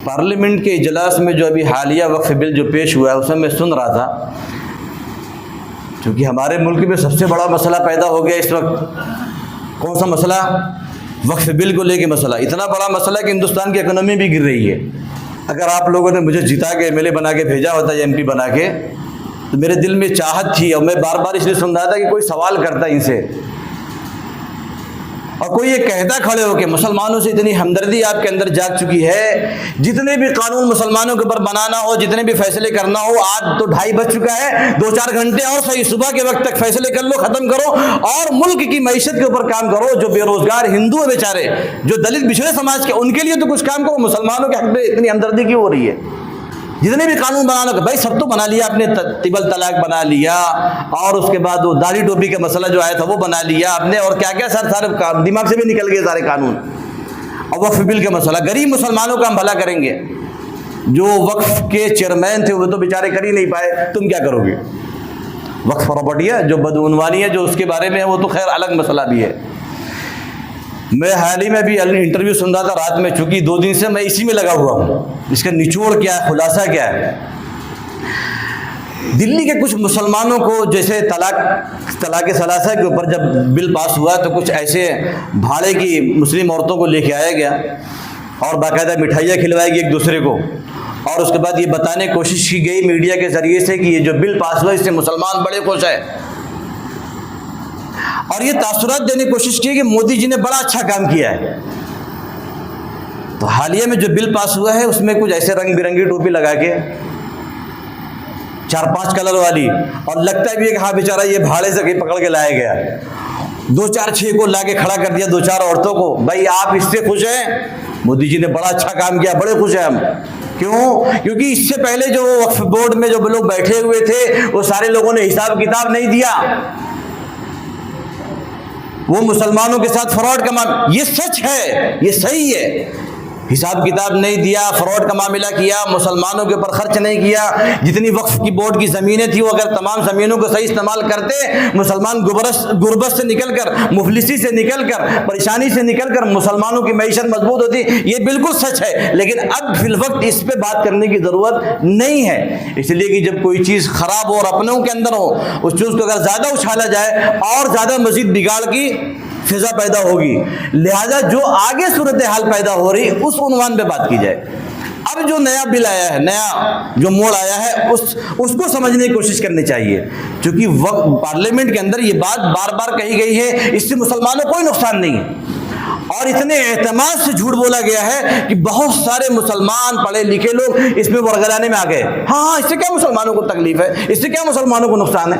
Parliament کے اجلاس میں جو ابھی حالیہ وقف بل جو پیش ہوا ہے اس میں سن رہا تھا، کیونکہ ہمارے ملک میں سب سے بڑا مسئلہ پیدا ہو گیا اس وقت۔ کون سا مسئلہ؟ وقف بل کو لے کے مسئلہ، اتنا بڑا مسئلہ کہ ہندوستان کی اکنومی بھی گر رہی ہے۔ اگر آپ لوگوں نے مجھے جتا کے ایم ایل اے بنا کے بھیجا ہوتا یا ایم پی بنا کے، تو میرے دل میں چاہت تھی، اور میں بار بار اس لیے سن رہا تھا کہ کوئی سوال کرتا ان سے، اور کوئی یہ کہتا کھڑے ہو کہ مسلمانوں سے اتنی ہمدردی آپ کے اندر جاگ چکی ہے، جتنے بھی قانون مسلمانوں کے اوپر بنانا ہو، جتنے بھی فیصلے کرنا ہو، آج تو 2:30 بج چکا ہے، 2-4 گھنٹے اور صحیح صبح کے وقت تک فیصلے کر لو، ختم کرو، اور ملک کی معیشت کے اوپر کام کرو۔ جو بے روزگار ہندو ہیں بیچارے، جو دلت پچھڑے سماج کے، ان کے لیے تو کچھ کام کرو۔ مسلمانوں کے حق میں اتنی ہمدردی کیوں ہو رہی ہے؟ جتنے بھی قانون بنانا کہ بھائی سب تو بنا لیا آپ نے، طبل طلاق بنا لیا، اور اس کے بعد وہ داڑھی ٹوپی کا مسئلہ جو آیا تھا وہ بنا لیا آپ نے، اور کیا کیا سارے دماغ سے بھی نکل گئے سارے قانون۔ اور وقف بل کا مسئلہ، غریب مسلمانوں کا ہم بھلا کریں گے، جو وقف کے چیئرمین تھے وہ تو بیچارے کر ہی نہیں پائے، تم کیا کرو گے؟ وقف پراپرٹی ہے جو بدعنوانی ہے جو اس کے بارے میں ہے، وہ تو خیر الگ مسئلہ بھی ہے۔ میں حال ہی میں بھی انٹرویو سن رہا تھا رات میں، چونکہ 2 دن سے میں اسی میں لگا ہوا ہوں، اس کا نچوڑ کیا ہے، خلاصہ کیا ہے۔ دلی کے کچھ مسلمانوں کو جیسے طلاق ثلاثہ کے اوپر جب بل پاس ہوا تو کچھ ایسے بھاڑے کی مسلم عورتوں کو لے کے آیا گیا، اور باقاعدہ مٹھائیاں کھلوائی گئی ایک دوسرے کو، اور اس کے بعد یہ بتانے کی کوشش کی گئی میڈیا کے ذریعے سے کہ یہ جو بل پاس ہوا اس سے مسلمان بڑے خوش ہیں، اور یہ تاثرات دینے کی کوشش کی کہ مودی جی نے بڑا اچھا کام کیا ہے۔ تو حالیہ میں جو بل پاس ہوا ہے اس میں کچھ ایسے رنگ برنگی ٹوپی لگا کے 4-5 کلر والی، اور لگتا بھی ہے کہ ہاں بیچارہ یہ بھاڑے سے کہیں پکڑ کے لایا گیا، 2-4-6 کو لا کے کھڑا کر دیا، 2-4 عورتوں کو۔ بھائی آپ اس سے خوش ہیں؟ مودی جی نے بڑا اچھا کام کیا، بڑے خوش ہیں ہم۔ کیوں؟ کیونکہ اس سے پہلے جو وقف بورڈ میں جو لوگ بیٹھے ہوئے تھے وہ سارے لوگوں نے حساب کتاب نہیں دیا، وہ مسلمانوں کے ساتھ فراڈ کا معاملہ، یہ سچ ہے، یہ صحیح ہے، حساب کتاب نہیں دیا، فراڈ کا معاملہ کیا، مسلمانوں کے اوپر خرچ نہیں کیا۔ جتنی وقف کی بورڈ کی زمینیں تھیں وہ اگر تمام زمینوں کو صحیح استعمال کرتے، مسلمان غربت سے نکل کر، مفلسی سے نکل کر، پریشانی سے نکل کر مسلمانوں کی معیشت مضبوط ہوتی۔ یہ بالکل سچ ہے، لیکن اب فی الوقت اس پہ بات کرنے کی ضرورت نہیں ہے، اس لیے کہ جب کوئی چیز خراب ہو اور اپنوں کے اندر ہو، اس چیز کو اگر زیادہ اچھالا جائے اور زیادہ مزید بگاڑ کی فضا پیدا ہوگی، لہذا جو آگے صورتحال پیدا ہو رہی اس عنوان پہ بات کی جائے۔ اب جو نیا بل آیا ہے، نیا جو موڑ آیا ہے، اس کو سمجھنے کی کوشش کرنی چاہیے، کیونکہ پارلیمنٹ کے اندر یہ بات بار بار کہی گئی ہے، اس سے مسلمانوں کو کوئی نقصان نہیں ہے، اور اتنے اعتماد سے جھوٹ بولا گیا ہے کہ بہت سارے مسلمان پڑھے لکھے لوگ اس میں ورگلانے میں آ گئے۔ ہاں اس سے کیا مسلمانوں کو تکلیف ہے، اس سے کیا مسلمانوں کو نقصان ہے،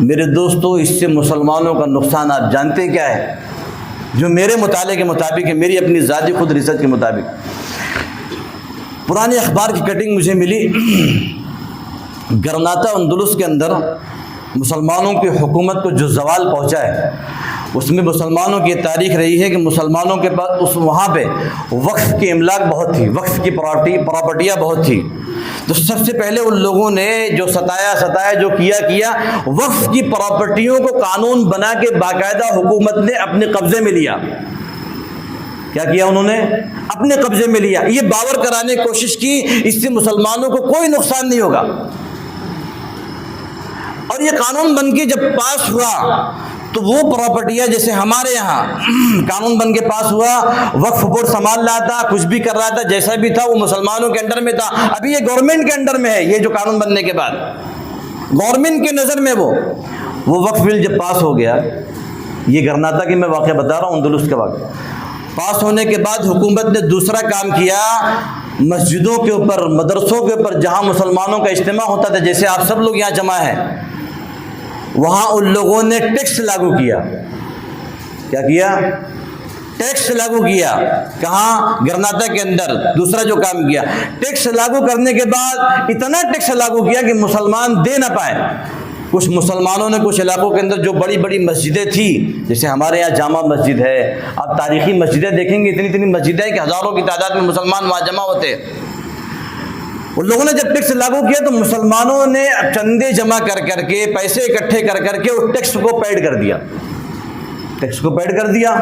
میرے دوستو، اس سے مسلمانوں کا نقصان آپ جانتے کیا ہے؟ جو میرے مطالعے کے مطابق ہے، میری اپنی ذاتی خود ریسرچ کے مطابق، پرانے اخبار کی کٹنگ مجھے ملی، گرناطہ اندلس کے اندر مسلمانوں کی حکومت کو جو زوال پہنچا ہے، اس میں مسلمانوں کی تاریخ رہی ہے کہ مسلمانوں کے پاس وہاں پہ وقف کی املاک بہت تھی، وقف کی پراپرٹیاں بہت تھی۔ تو سب سے پہلے ان لوگوں نے جو ستایا جو کیا وقف کی پراپرٹیوں کو قانون بنا کے باقاعدہ حکومت نے اپنے قبضے میں لیا۔ کیا کیا انہوں نے؟ اپنے قبضے میں لیا، یہ باور کرانے کی کوشش کی اس سے مسلمانوں کو کوئی نقصان نہیں ہوگا، اور یہ قانون بن کے جب پاس ہوا تو وہ پراپرٹیاں جیسے ہمارے یہاں قانون بن کے پاس ہوا، وقف بورڈ سنبھال رہا تھا، کچھ بھی کر رہا تھا، جیسا بھی تھا وہ مسلمانوں کے انڈر میں تھا، ابھی یہ گورنمنٹ کے انڈر میں ہے۔ یہ جو قانون بننے کے بعد گورنمنٹ کے نظر میں وہ وقف بل جب پاس ہو گیا، یہ گرناطہ کی میں واقعہ بتا رہا ہوں، اندلس کا واقعہ، پاس ہونے کے بعد حکومت نے دوسرا کام کیا، مسجدوں کے اوپر، مدرسوں کے اوپر جہاں مسلمانوں کا اجتماع ہوتا تھا، جیسے آپ سب لوگ یہاں جمع ہیں، وہاں ان لوگوں نے ٹیکس لاگو کیا۔ کیا کیا؟ ٹیکس لاگو کیا۔ کہاں؟ گرناطہ کے اندر۔ دوسرا جو کام کیا، ٹیکس لاگو کرنے کے بعد اتنا ٹیکس لاگو کیا کہ مسلمان دے نہ پائے۔ کچھ مسلمانوں نے کچھ علاقوں کے اندر جو بڑی بڑی مسجدیں تھیں، جیسے ہمارے یہاں جامع مسجد ہے، آپ تاریخی مسجدیں دیکھیں گے، اتنی مسجدیں ہیں کہ ہزاروں کی تعداد میں مسلمان وہاں جمع ہوتے ہیں۔ ان لوگوں نے جب ٹیکس لاگو کیا تو مسلمانوں نے چندے جمع کر کے، پیسے اکٹھے کر کے اس ٹیکس کو پیڈ کر دیا، ٹیکس کو پیڈ کر دیا۔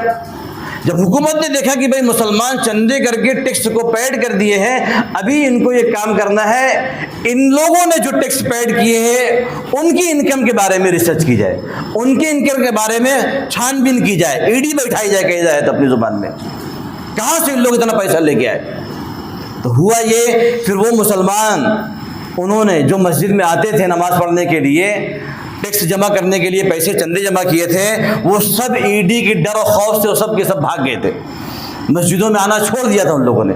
جب حکومت نے دیکھا کہ بھائی مسلمان چندے کر کے ٹیکس کو پیڈ کر دیے ہیں، ابھی ان کو یہ کام کرنا ہے ان لوگوں نے جو ٹیکس پیڈ کیے ہیں ان کی انکم کے بارے میں ریسرچ کی جائے، ان کی انکم کے بارے میں چھان بین کی جائے، ای ڈی بیٹھائی جائے، کہی جائے تو اپنی زبان میں کہاں سے ان لوگ اتنا پیسہ لے کے آئے۔ تو ہوا یہ، پھر وہ مسلمان انہوں نے جو مسجد میں آتے تھے نماز پڑھنے کے لیے، ٹیکس جمع کرنے کے لیے پیسے چندے جمع کیے تھے، وہ سب ای ڈی کی ڈر و خوف سے وہ سب کے سب بھاگ گئے تھے، مسجدوں میں آنا چھوڑ دیا تھا ان لوگوں نے۔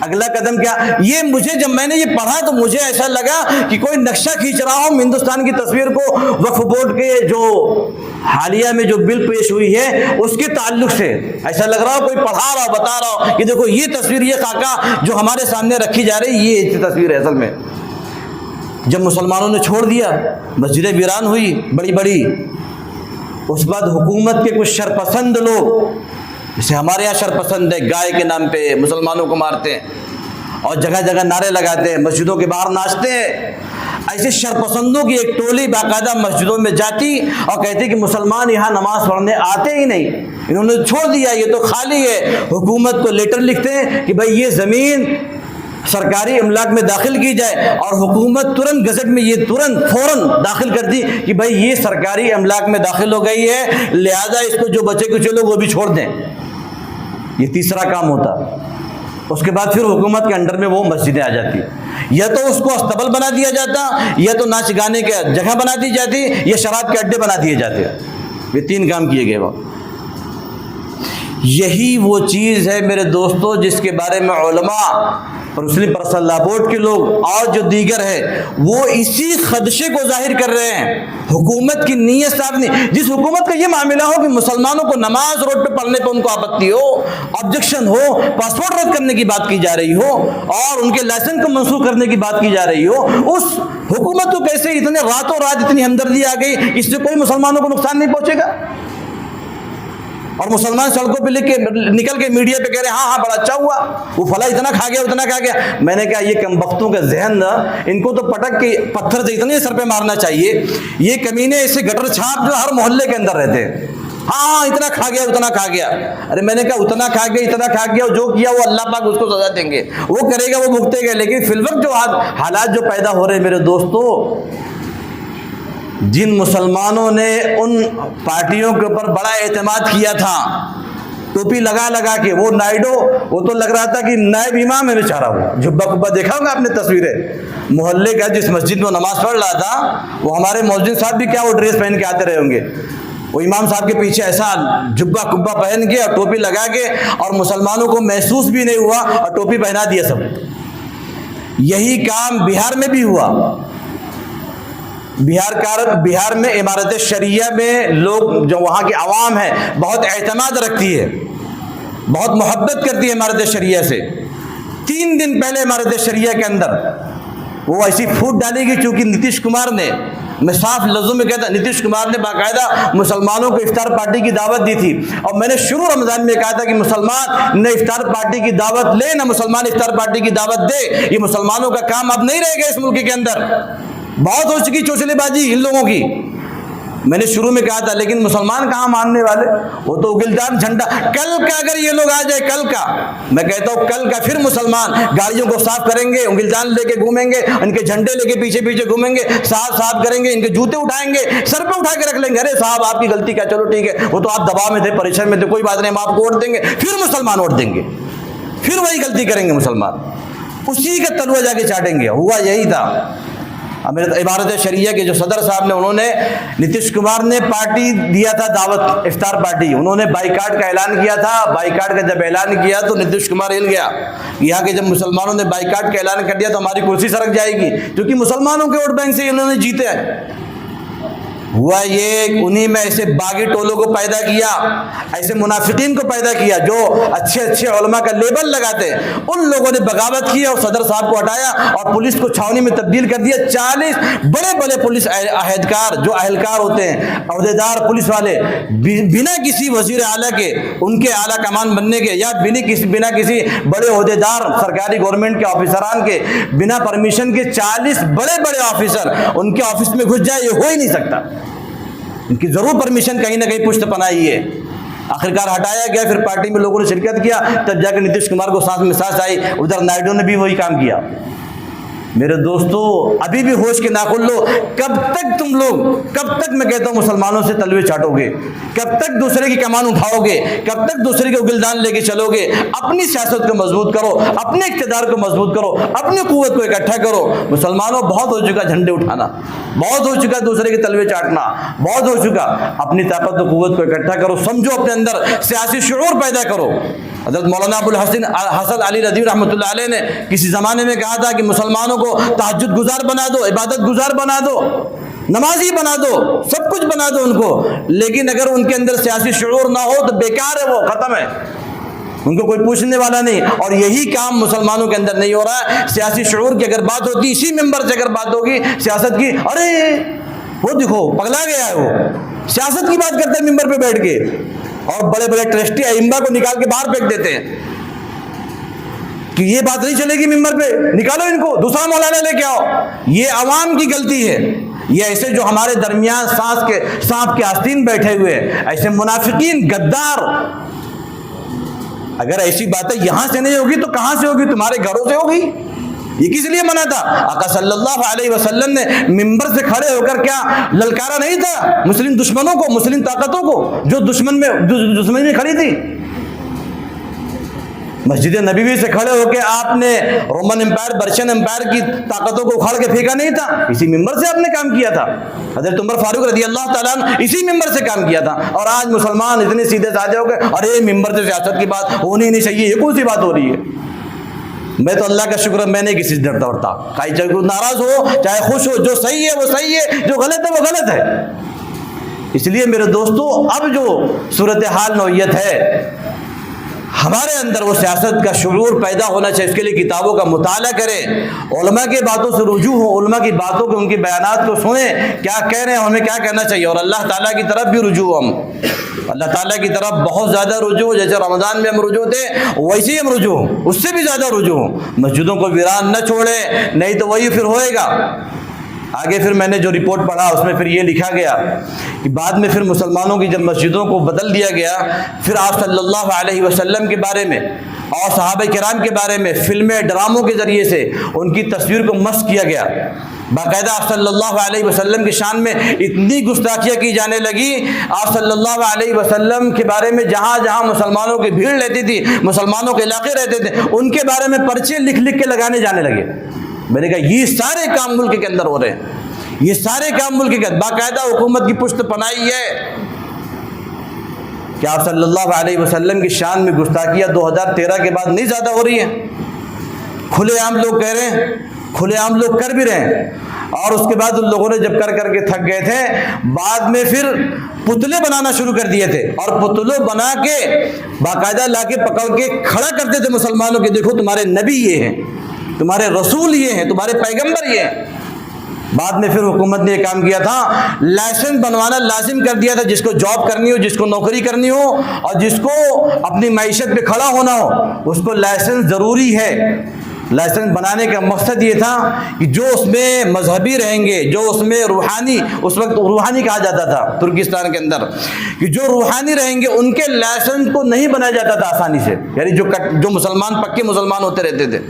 اگلا قدم کیا؟ یہ مجھے جب میں نے یہ پڑھا تو مجھے ایسا لگا کہ کوئی نقشہ کھینچ رہا ہوں ہندوستان کی تصویر کو وقف بورڈ کے جو حالیہ میں جو بل پیش ہوئی ہے اس کے تعلق سے، ایسا لگ رہا ہو کوئی پڑھا رہا ہو، بتا رہا ہو کہ دیکھو یہ تصویر، یہ خاکہ جو ہمارے سامنے رکھی جا رہی یہ تصویر ہے۔ اصل میں جب مسلمانوں نے چھوڑ دیا، مسجدیں ویران ہوئی بڑی بڑی، اس بعد حکومت کے کچھ شرپسند لوگ، جیسے ہمارے یہاں شرپسند ہے، گائے کے نام پہ مسلمانوں کو مارتے ہیں اور جگہ جگہ نعرے لگاتے ہیں، مسجدوں کے باہر ناچتے ہیں، ایسے شرپسندوں کی ایک ٹولی باقاعدہ مسجدوں میں جاتی اور کہتی کہ مسلمان یہاں نماز پڑھنے آتے ہی نہیں، انہوں نے چھوڑ دیا، یہ تو خالی ہے۔ حکومت کو لیٹر لکھتے ہیں کہ بھائی یہ زمین سرکاری املاک میں داخل کی جائے، اور حکومت ترنت گزٹ میں یہ فوراً داخل کر دی کہ بھائی یہ سرکاری املاک میں داخل ہو گئی ہے، لہذا اس کو جو بچے کچھ لوگ وہ بھی چھوڑ دیں۔ یہ تیسرا کام ہوتا۔ اس کے بعد پھر حکومت کے انڈر میں وہ مسجدیں آ جاتی، یا تو اس کو استبل بنا دیا جاتا، یا تو ناچ گانے کے جگہ بنا دی جاتی، یا شراب کے اڈے بنا دیے جاتے۔ یہ تین کام کیے گئے۔ وہ یہی وہ چیز ہے میرے دوستو جس کے بارے میں علماء، مسلم پرسنل لا بورڈ کے لوگ اور جو دیگر ہے وہ اسی خدشے کو ظاہر کر رہے ہیں۔ حکومت کی نیت صاف نہیں۔ جس حکومت کا یہ معاملہ ہو کہ مسلمانوں کو نماز روڈ پہ پڑھنے پہ ان کو آپتی ہو، آبجیکشن ہو، پاسپورٹ رد کرنے کی بات کی جا رہی ہو اور ان کے لائسنس کو منسوخ کرنے کی بات کی جا رہی ہو، اس حکومت کو کیسے اتنے راتوں رات اتنی ہمدردی آ گئی، اس سے کوئی مسلمانوں کو نقصان نہیں پہنچے گا؟ اور مسلمان سڑکوں پہ نکل کے میڈیا پہ کہہ رہے ہیں ہاں بڑا اچھا ہوا، وہ فلاں اتنا کھا گیا اتنا کھا گیا۔ میں نے کہا یہ کم بختوں کا ذہن، ان کو تو پٹک کے پتھر سے اتنے سر پہ مارنا چاہیے۔ یہ کمینے ایسے گٹر چھاپ جو ہر محلے کے اندر رہتے ہیں، ہاں اتنا کھا گیا اتنا کھا گیا۔ ارے میں نے کہا اتنا کھا گیا اتنا کھا گیا، جو کیا وہ اللہ پاک اس کو سزا دیں گے، وہ کرے گا وہ بھگتے گا۔ لیکن فی الوقت جو حالات جو پیدا ہو رہے ہیں میرے دوستو، جن مسلمانوں نے ان پارٹیوں کے اوپر بڑا اعتماد کیا تھا، ٹوپی لگا لگا کے، وہ نائیڈو، وہ تو لگ رہا تھا کہ نائب امام ہے بیچارہ، وہ جھبا کبا دیکھا ہوگا آپ نے تصویریں، محلے کا جس مسجد میں نماز پڑھ رہا تھا وہ ہمارے مؤذن صاحب بھی کیا وہ ڈریس پہن کے آتے رہے ہوں گے، وہ امام صاحب کے پیچھے ایسا جھبا کبا پہن کے اور ٹوپی لگا کے، اور مسلمانوں کو محسوس بھی نہیں ہوا اور ٹوپی پہنا دیا سب۔ یہی کام بہار میں بھی ہوا۔ بہار میں امارت شریعہ میں لوگ جو وہاں کی عوام ہے بہت اعتماد رکھتی ہے، بہت محبت کرتی ہے امارت شریعہ سے۔ 3 دن پہلے امارت شریعہ کے اندر وہ ایسی پھوٹ ڈالی گئی، چونکہ نتیش کمار نے، میں صاف لفظوں میں کہتا، نتیش کمار نے باقاعدہ مسلمانوں کو افطار پارٹی کی دعوت دی تھی، اور میں نے شروع رمضان میں کہا تھا کہ مسلمان نہ افطار پارٹی کی دعوت لے نہ مسلمان افطار پارٹی کی دعوت دے، یہ مسلمانوں کا کام اب نہیں رہے گا اس ملک کے اندر۔ بہت ہو چکی چوچلے بازی ان لوگوں کی، میں نے شروع میں کہا تھا، لیکن مسلمان کہاں ماننے والے، وہ تو گلدان جھنڈا۔ کل کا اگر یہ لوگ آ جائے، کل کا میں کہتا ہوں، کل کا پھر مسلمان گاڑیوں کو صاف کریں گے، گلدان لے کے گھومیں گے، ان کے جھنڈے لے کے پیچھے پیچھے گھومیں گے، صاف کریں گے، ان کے جوتے اٹھائیں گے، سر پہ اٹھا کے رکھ لیں گے، ارے صاحب آپ کی غلطی کیا، چلو ٹھیک ہے، وہ تو آپ دباؤ میں تھے، پریشان میں تھے، کوئی بات نہیں، ہم آپ کو ووٹ دیں گے۔ پھر مسلمان ووٹ دیں گے، پھر وہی غلطی کریں گے مسلمان، اسی کا تلوہ جا کے چاٹیں گے۔ ہوا یہی تھا۔ عمارت شریعہ کے جو صدر صاحب نے، انہوں نے، نتیش کمار نے پارٹی دیا تھا دعوت، افطار پارٹی، انہوں نے بائیکاٹ کا اعلان کیا تھا۔ بائیکاٹ کا جب اعلان کیا تو نتیش کمار ہل گیا، یہاں کے جب مسلمانوں نے بائیکاٹ کا اعلان کر دیا تو ہماری کرسی سرک جائے گی، کیونکہ مسلمانوں کے ووٹ بینک سے انہوں نے جیتے ہیں۔ ہوا یہ، انہی میں ایسے باغی ٹولوں کو پیدا کیا، ایسے منافقین کو پیدا کیا جو اچھے اچھے علماء کا لیبل لگاتے، ان لوگوں نے بغاوت کی اور صدر صاحب کو ہٹایا اور پولیس کو چھاونی میں تبدیل کر دیا۔ 40 بڑے بڑے پولیس اہلکار، جو اہلکار ہوتے ہیں، عہدیدار پولیس والے، بنا کسی وزیر اعلیٰ کے، ان کے اعلیٰ کمان بننے کے، یا بنا کسی بڑے عہدیدار سرکاری گورنمنٹ کے آفیسران کے، بنا پرمیشن کے 40 بڑے بڑے آفیسر ان کے آفس میں گھس جائے، یہ ہو ہی نہیں سکتا۔ ان کی ضرور پرمیشن کہیں نہ کہیں پشت پناہی ہے۔ آخرکار ہٹایا گیا، پھر پارٹی میں لوگوں نے شرکت کیا، تب جا کے نتیش کمار کو سانس میں سانس آئی، ادھر نائیڈو نے بھی وہی کام کیا۔ میرے دوستو ابھی بھی ہوش کے ناخن لو، کب تک تم لوگ، کب تک میں کہتا ہوں مسلمانوں سے تلوے چاٹو گے، کب تک دوسرے کی کمان اٹھاؤ گے، کب تک دوسرے کے گلدان لے کے چلو گے؟ اپنی سیاست کو مضبوط کرو، اپنے اقتدار کو مضبوط کرو، اپنی قوت کو اکٹھا کرو۔ مسلمانوں بہت ہو چکا جھنڈے اٹھانا، بہت ہو چکا دوسرے کے تلوے چاٹنا، بہت ہو چکا۔ اپنی طاقت و قوت کو اکٹھا کرو، سمجھو اپنے اندر سیاسی شعور پیدا کرو۔ حضرت مولانا ابو الحسن حسن علی رضوی رحمۃ اللہ علیہ نے کسی زمانے میں کہا تھا کہ مسلمانوں کو تہجد گزار بنا دو، عبادت گزار بنا دو، نمازی بنا دو، سب کچھ بنا دو ان کو، لیکن اگر ان کے اندر سیاسی شعور نہ ہو تو بیکار ہے، وہ ختم ہے، ان کو کوئی پوچھنے والا نہیں۔ اور یہی کام مسلمانوں کے اندر نہیں ہو رہا ہے۔ سیاسی شعور کی اگر بات ہوتی، اسی ممبر سے اگر بات ہوگی سیاست کی، ارے وہ دیکھو پگلا گیا ہے، وہ سیاست کی بات کرتے ہیں ممبر پہ بیٹھ کے، اور بڑے بڑے ٹرسٹی ائمہ کو نکال کے باہر پھینک دیتے ہیں کہ یہ بات نہیں چلے گی ممبر پہ، نکالو ان کو، دوسرا مولانا لے کے آؤ۔ یہ عوام کی غلطی ہے۔ یہ ایسے جو ہمارے درمیان سانپ کے آستین بیٹھے ہوئے ہیں، ایسے منافقین، غدار، اگر ایسی باتیں یہاں سے نہیں ہوگی تو کہاں سے ہوگی؟ تمہارے گھروں سے ہوگی۔ یہ کس لیے منع تھا؟ آقا صلی اللہ علیہ وسلم نے ممبر سے کھڑے ہو کر کیا للکارا نہیں تھا مسلم دشمنوں کو، مسلم طاقتوں کو جو دشمنی میں کھڑی تھی؟ مسجد نبوی سے کھڑے ہو کے آپ نے رومن امپائر، برشین امپائر کی طاقتوں کو اکھاڑ کے پھینکا نہیں تھا، اسی ممبر سے آپ نے کام کیا تھا۔ حضرت عمر فاروق رضی اللہ تعالیٰ عنہ اسی ممبر سے کام کیا تھا۔ اور آج مسلمان اتنے سیدھے سادے ہو گئے، ارے ممبر سے سیاست کی بات ہونی نہیں چاہیے، یہ کون سی بات ہو رہی ہے؟ میں تو اللہ کا شکر ہے میں نہیں کسی سے ڈرتا ورتا، چاہے ناراض ہو چاہے خوش ہو، جو صحیح ہے وہ صحیح ہے، جو غلط ہے وہ غلط ہے۔ اس لیے میرے دوستو اب جو صورتحال نوعیت ہے ہمارے اندر، وہ سیاست کا شعور پیدا ہونا چاہیے۔ اس کے لیے کتابوں کا مطالعہ کریں، علماء کی باتوں سے رجوع ہوں، علماء کی باتوں کو، ان کی بیانات کو سنیں، کیا کہہ رہے ہیں، ہمیں کیا کرنا چاہیے، اور اللہ تعالیٰ کی طرف بھی رجوع ہم، اللہ تعالیٰ کی طرف بہت زیادہ رجوع، جیسے رمضان میں ہم رجوع تھے ویسے ہی ہم رجوع، اس سے بھی زیادہ رجوع۔ مسجدوں کو ویران نہ چھوڑیں، نہیں تو وہی پھر ہوئے گا۔ آگے پھر میں نے جو رپورٹ پڑھا اس میں پھر یہ لکھا گیا کہ بعد میں پھر مسلمانوں کی جب مسجدوں کو بدل دیا گیا، پھر آپ صلی اللہ علیہ وسلم کے بارے میں اور صحابہ کرام کے بارے میں فلمیں، ڈراموں کے ذریعے سے ان کی تصویر کو مسخ کیا گیا۔ باقاعدہ آپ صلی اللہ علیہ وسلم کی شان میں اتنی گستاخیاں کی جانے لگی، آپ صلی اللہ علیہ وسلم کے بارے میں جہاں جہاں مسلمانوں کی بھیڑ رہتی تھی، مسلمانوں کے علاقے رہتے تھے، ان کے بارے میں پرچے لکھ لکھ کے لگانے جانے لگے۔ میں نے کہا یہ سارے کام ملک کے اندر ہو رہے ہیں، یہ سارے کام ملک کے اندر، باقاعدہ حکومت کی پشت پناہی ہے کہ آپ صلی اللہ علیہ وسلم کی شان میں گستاخیاں 2013 کے بعد نہیں زیادہ ہو رہی ہیں؟ کھلے عام لوگ کہہ رہے ہیں، کھلے عام لوگ کر بھی رہے ہیں، اور اس کے بعد ان لوگوں نے جب کر کے تھک گئے تھے، بعد میں پھر پتلے بنانا شروع کر دیے تھے، اور پتلوں بنا کے باقاعدہ لا کے پکڑ کے کھڑا کرتے تھے مسلمانوں کے، دیکھو تمہارے نبی یہ ہیں، تمہارے رسول یہ ہیں، تمہارے پیغمبر یہ ہیں۔ بعد میں پھر حکومت نے یہ کام کیا تھا، لائسنس بنوانا لازم کر دیا تھا، جس کو جاب کرنی ہو، جس کو نوکری کرنی ہو، اور جس کو اپنی معیشت پہ کھڑا ہونا ہو، اس کو لائسنس ضروری ہے۔ لائسنس بنانے کا مقصد یہ تھا کہ جو اس میں مذہبی رہیں گے، جو اس میں روحانی، اس وقت روحانی کہا جاتا تھا ترکستان کے اندر، کہ جو روحانی رہیں گے ان کے لائسنس کو نہیں بنایا جاتا تھا آسانی سے، یعنی جو مسلمان پکے مسلمان ہوتے رہتے تھے،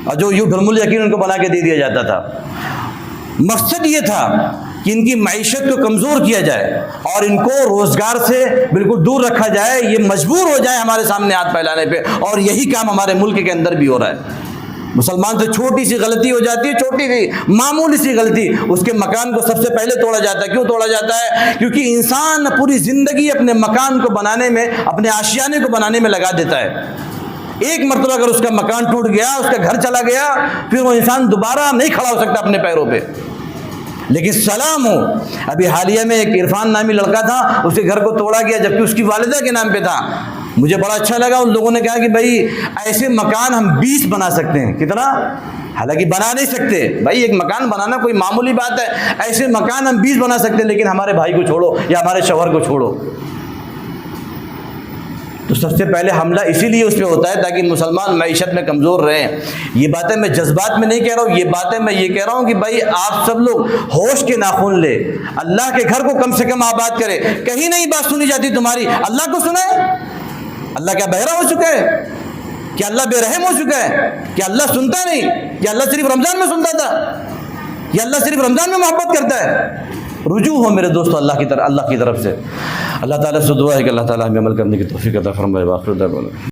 اور جو یوں بھرم الیقین ان کو بنا کے دے دیا جاتا تھا۔ مقصد یہ تھا کہ ان کی معیشت کو کمزور کیا جائے اور ان کو روزگار سے بالکل دور رکھا جائے، یہ مجبور ہو جائے ہمارے سامنے ہاتھ پھیلانے پہ، اور یہی کام ہمارے ملک کے اندر بھی ہو رہا ہے۔ مسلمان سے چھوٹی سی غلطی ہو جاتی ہے، چھوٹی سی معمولی سی غلطی، اس کے مکان کو سب سے پہلے توڑا جاتا ہے۔ کیوں توڑا جاتا ہے؟ کیونکہ انسان پوری زندگی اپنے مکان کو بنانے میں، اپنے آشیانے کو بنانے میں لگا دیتا ہے۔ ایک مرتبہ اگر اس کا مکان ٹوٹ گیا، اس کا گھر چلا گیا، پھر وہ انسان دوبارہ نہیں کھڑا ہو سکتا اپنے پیروں پہ۔ لیکن سلام ہو، ابھی حالیہ میں ایک عرفان نامی لڑکا تھا، اس کے گھر کو توڑا گیا جبکہ اس کی والدہ کے نام پہ تھا۔ مجھے بڑا اچھا لگا، ان لوگوں نے کہا کہ بھائی ایسے مکان ہم 20 بنا سکتے ہیں۔ کتنا؟ حالانکہ بنا نہیں سکتے بھائی، ایک مکان بنانا کوئی معمولی بات ہے، ایسے مکان ہم 20 بنا سکتے ہیں، لیکن ہمارے بھائی کو چھوڑو یا ہمارے شوہر کو چھوڑو، تو سب سے پہلے حملہ اسی لیے اس پہ ہوتا ہے تاکہ مسلمان معیشت میں کمزور رہیں۔ یہ باتیں میں جذبات میں نہیں کہہ رہا ہوں، یہ باتیں میں یہ کہہ رہا ہوں کہ بھائی آپ سب لوگ ہوش کے ناخن لے، اللہ کے گھر کو کم سے کم آباد کرے۔ کہیں نہیں بات سنی جاتی تمہاری، اللہ کو سنائے۔ اللہ کیا بہرا ہو چکا ہے؟ کیا اللہ بے رحم ہو چکا ہے؟ کیا اللہ سنتا نہیں؟ کیا اللہ صرف رمضان میں سنتا تھا؟ یا اللہ صرف رمضان میں محبت کرتا ہے؟ رجوع ہو میرے دوستو اللہ کی طرف سے۔ اللہ تعالیٰ سے دعا ہے کہ اللہ تعالیٰ ہمیں عمل کرنے کی توفیق عطا فرمائے۔ وآخر دعوانا